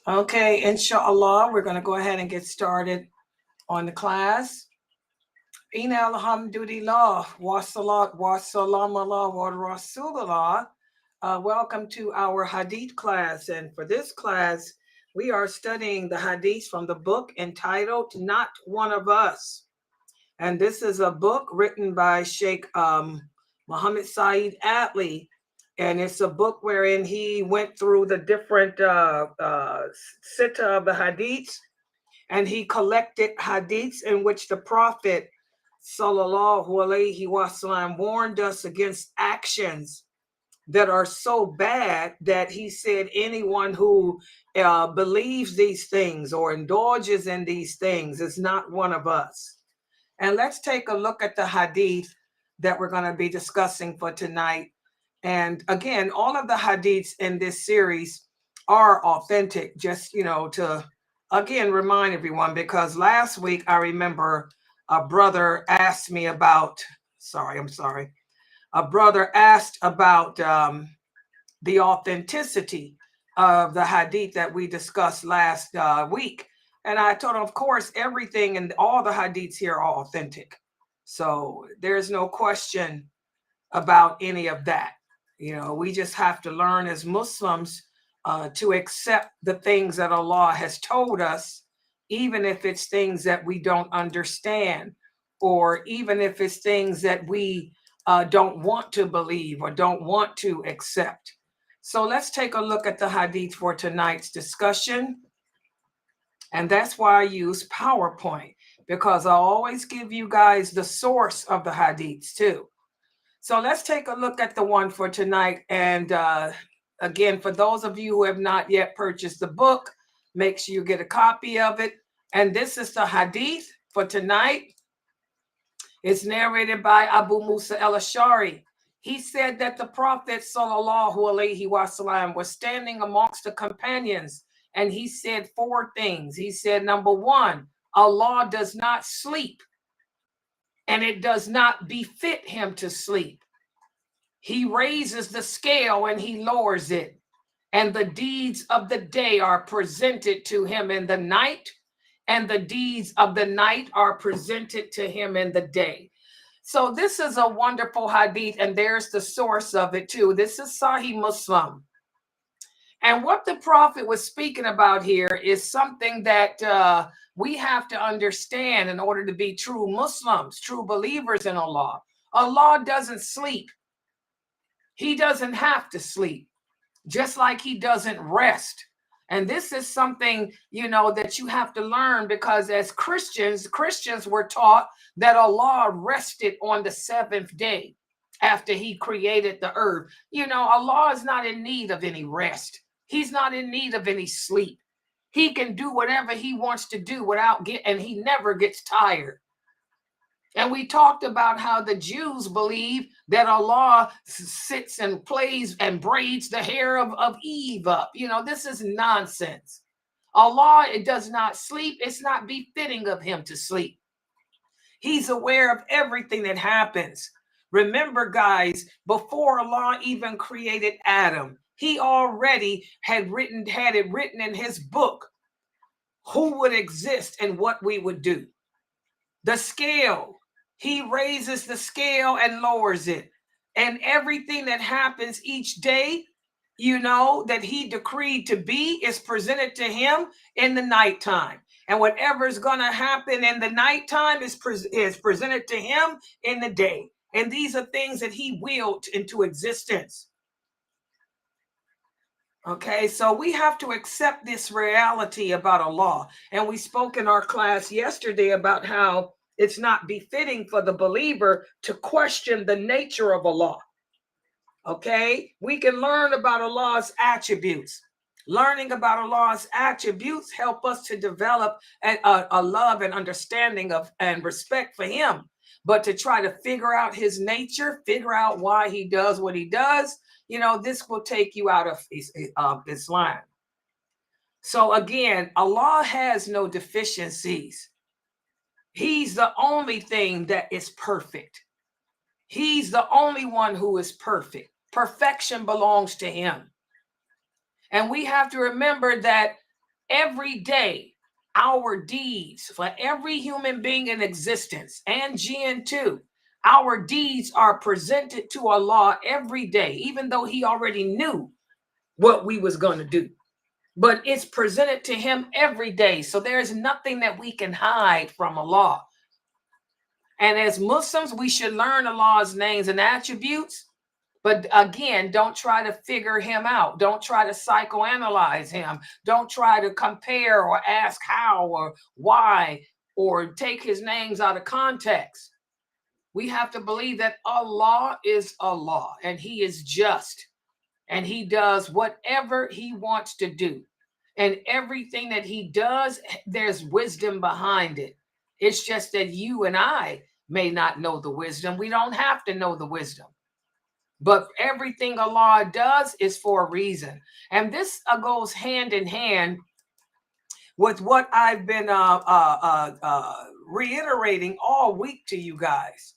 Okay, inshallah, we're going to go ahead and get started on the class. Inna alhamdulillah, wa salat wa salam ala wa rasulullah. Welcome to our hadith class. And for this class, we are studying the hadith from the book entitled Not One of Us. And this is a book written by Sheikh Muhammad Saeed Atli. And it's a book wherein he went through the different sitta of the hadiths, and he collected hadiths in which the Prophet sallallahu alaihi wasallam warned us against actions that are so bad that he said anyone who believes these things or indulges in these things is not one of us. And let's take a look at the hadith that we're going to be discussing for tonight. And again, all of the hadiths in this series are authentic, just, to again remind everyone, because last week I remember a brother asked me about, a brother asked about the authenticity of the hadith that we discussed last week. And I told him, of course, everything and all the hadiths here are authentic. So there's no question about any of that. We just have to learn as Muslims to accept the things that Allah has told us, even if it's things that we don't understand, or even if it's things that we don't want to believe or don't want to accept. So let's take a look at the hadith for tonight's discussion. And that's why I use PowerPoint, because I always give you guys the source of the hadiths too. So let's take a look at the one for tonight. And again, for those of you who have not yet purchased the book, make sure you get a copy of it. And this is the hadith for tonight. It's narrated by Abu Musa al-Ash'ari. He said that the Prophet sallallahu alaihi wasallam was standing amongst the companions, and he said four things. He said, number one, Allah does not sleep, and it does not befit him to sleep. He raises the scale and he lowers it, and the deeds of the day are presented to him in the night, and the deeds of the night are presented to him in the day. So this is a wonderful hadith, and there's the source of it too. This is Sahih Muslim. And what the Prophet was speaking about here is something that we have to understand in order to be true Muslims, true believers in Allah. Allah doesn't sleep. He doesn't have to sleep, just like he doesn't rest. And this is something, that you have to learn, because as Christians were taught that Allah rested on the seventh day after he created the earth. Allah is not in need of any rest. He's not in need of any sleep. He can do whatever he wants to do and he never gets tired. And we talked about how the Jews believe that Allah sits and plays and braids the hair of Eve up. This is nonsense. Allah, it does not sleep. It's not befitting of him to sleep. He's aware of everything that happens. Remember, guys, before Allah even created Adam, he already had it written in his book who would exist and what we would do. The scale. He raises the scale and lowers it. And everything that happens each day, that he decreed to be is presented to him in the nighttime. And whatever is going to happen in the nighttime is presented to him in the day. And these are things that he willed into existence. Okay, so we have to accept this reality about Allah. And we spoke in our class yesterday about how it's not befitting for the believer to question the nature of Allah. Okay, we can learn about Allah's attributes. Learning about Allah's attributes help us to develop a love and understanding of and respect for him. But to try to figure out his nature, figure out why he does what he does, this will take you out of Islam. So again, Allah has no deficiencies. He's the only thing that is perfect. He's the only one who is perfect. Perfection belongs to him. And we have to remember that every day, our deeds for every human being in existence and jinn too, our deeds are presented to Allah every day, even though he already knew what we was going to do. But it's presented to him every day. So there's nothing that we can hide from Allah. And as Muslims, we should learn Allah's names and attributes. But again, don't try to figure him out. Don't try to psychoanalyze him. Don't try to compare or ask how or why or take his names out of context. We have to believe that Allah is Allah and he is just and he does whatever he wants to do. And everything that he does, there's wisdom behind it. It's just that you and I may not know the wisdom. We don't have to know the wisdom. But everything Allah does is for a reason. And this goes hand in hand with what I've been reiterating all week to you guys.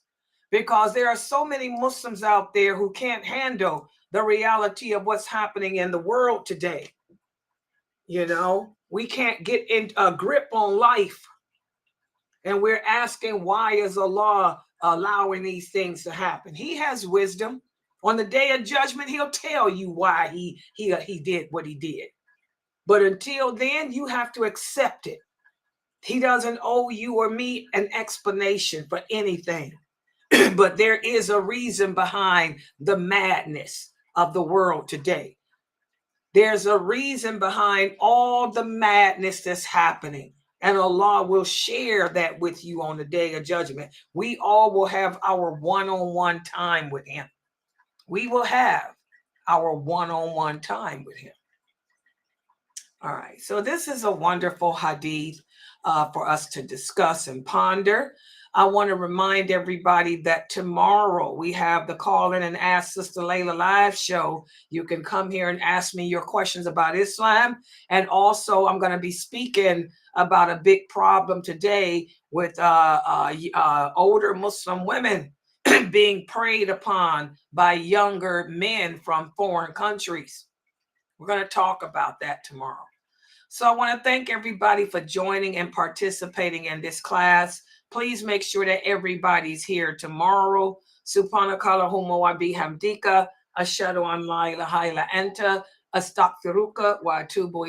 Because there are so many Muslims out there who can't handle the reality of what's happening in the world today. You know, we can't get in a grip on life. And we're asking, why is Allah allowing these things to happen? He has wisdom. On the day of judgment, he'll tell you why he did what he did. But until then, you have to accept it. He doesn't owe you or me an explanation for anything. But there is a reason behind the madness of the world today. There's a reason behind all the madness that's happening. And Allah will share that with you on the day of judgment. We all will have our one-on-one time with him. We will have our one-on-one time with him. All right. So this is a wonderful hadith for us to discuss and ponder. I want to remind everybody that tomorrow we have the Call In and Ask Sister Layla live show. You can come here and ask me your questions about Islam. And also I'm going to be speaking about a big problem today with older Muslim women being preyed upon by younger men from foreign countries. We're going to talk about that tomorrow. So I want to thank everybody for joining and participating in this class. Please make sure that everybody's here tomorrow. Subhanakallahumma wa bihamdika, ashhadu an la ilaha illa anta, astaghfiruka wa atubu ilayk.